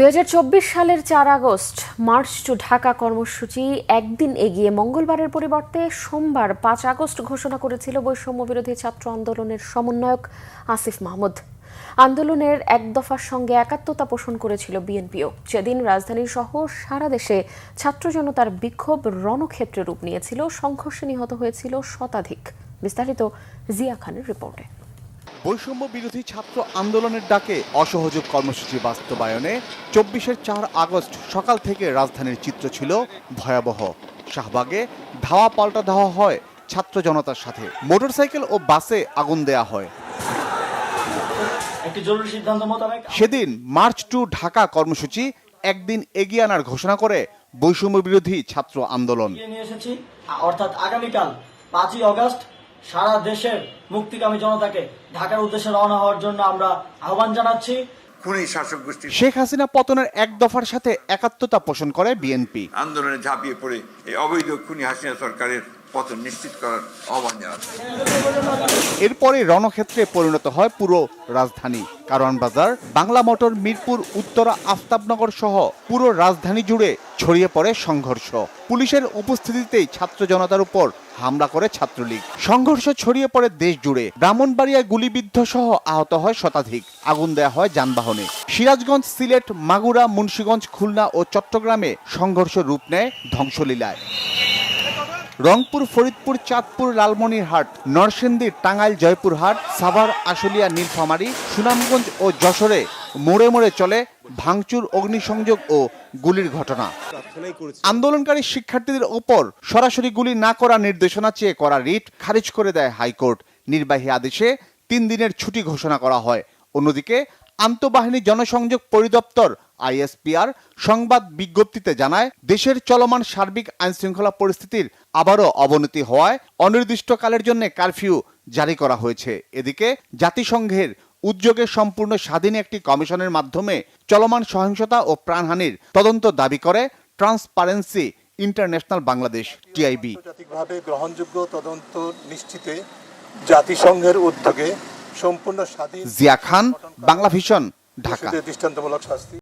2024 সালের 4 August March two Dhaka কর্মসূচি একদিন এগিয়ে মঙ্গলবারের পরিবর্তে সোমবার 5 আগস্ট ঘোষণা করেছিল বৈষম্য বিরোধী ছাত্র আন্দোলনের সমন্বয়ক আসিফ মাহমুদ। আন্দোলনের এক দফার সঙ্গে একাত্মতা পোষণ করেছিল বিএনপিও। সেদিন রাজধানী সহ সারা দেশে ছাত্র জনতার বিক্ষোভ রণক্ষেত্রে রূপ নিয়েছিল, সংঘর্ষে নিহত হয়েছিল শতাধিক। বিস্তারিত জিয়া খানের রিপোর্টে। বৈষম্য বিরোধী ছাত্র আন্দোলনের ডাকে অসহযোগ কর্মসূচি বাস্তবায়নে 24 4 আগস্ট সকাল থেকে রাজধানীর চিত্র ছিল ভয়াবহ। শাহবাগে ধাওয়া পাল্টা ধাওয়া হয় ছাত্র জনতার সাথে, মোটরসাইকেল ও বাসে আগুন দেয়া হয়। সেদিন মার্চ টু ঢাকা কর্মসূচি একদিন এগিয়ে আনার ঘোষণা করে বৈষম্য বিরোধী ছাত্র আন্দোলন। অর্থাৎ আগামীকাল 5 আগস্ট সারা দেশের মুক্তিকামী জনতাকে ঢাকার উদ্দেশ্যে রওনা হওয়ার জন্য আমরা আহ্বান জানাচ্ছি। শেখ হাসিনা পতনের এক দফার সাথে একাত্মতা পোষণ করে বিএনপি। আন্দোলনে ঝাঁপিয়ে পড়ে এই অবৈধ খুনি হাসিনা সরকারের পতন নিশ্চিত করার আহ্বান জানাচ্ছি। এরপরে রণক্ষেত্রে পরিণত হয় পুরো রাজধানী। কারওয়ান বাজার, বাংলা মোটর, মিরপুর, উত্তরা, আফতাবনগর সহ পুরো রাজধানী জুড়ে ছড়িয়ে পড়ে সংঘর্ষ। পুলিশের উপস্থিতিতেই ছাত্র জনতার উপর হামলা করে ছাত্রলীগ। সংঘর্ষ ছড়িয়ে পড়ে দেশ জুড়ে। ব্রাহ্মণবাড়িয়ায় গুলিবিদ্ধ সহ আহত হয় শতাধিক। আগুন দেয়া হয় যানবাহনে। সিরাজগঞ্জ, সিলেট, মাগুরা, মুন্সিগঞ্জ, খুলনা ও চট্টগ্রামে সংঘর্ষ রূপ নেয় ধ্বংসলীলায়। রংপুর, ফরিদপুর, চাঁদপুর, লালমনিরহাট, নরসিংদী, টাঙ্গাইল, জয়পুরহাট, সাভার, আশুলিয়া, নীলফামারী, সুনামগঞ্জ ও যশোরে মোড়ে মোড়ে চলে ভাঙচুর, অগ্নিসংযোগ ও গুলির ঘটনা। আন্দোলনকারী শিক্ষার্থীদের ওপর সরাসরি গুলি না করার নির্দেশনা চেয়ে করা রিট খারিজ করে দেয় হাইকোর্ট। নির্বাহী আদেশে 3 দিনের ছুটি ঘোষণা করা হয়। অন্যদিকে আন্তঃবাহিনী জনসংযোগ পরিদপ্তর আইএসপিআর সংবাদ বিজ্ঞপ্তিতে জানায়, দেশের চলমান সার্বিক আইনশৃঙ্খলা পরিস্থিতির আবারও অবনতি হওয়ায় অনির্দিষ্টকালের জন্য কারফিউ জারি করা হয়েছে। এদিকে জাতিসংঘের উদ্যোগে সম্পূর্ণ স্বাধীন একটি কমিশনের মাধ্যমে চলমান সহিংসতা ও প্রাণহানির তদন্ত দাবি করে ট্রান্সপারেন্সি ইন্টারন্যাশনাল বাংলাদেশ টিআইবি। আন্তর্জাতিকভাবে গ্রহণযোগ্য তদন্ত নিশ্চিতে জাতিসংঘের উদ্যোগে সম্পূর্ণ স্বাধীন। জিয়া খান, বাংলা ভিশন, ঢাকা। দৃষ্টান্তমূলক শাস্তি।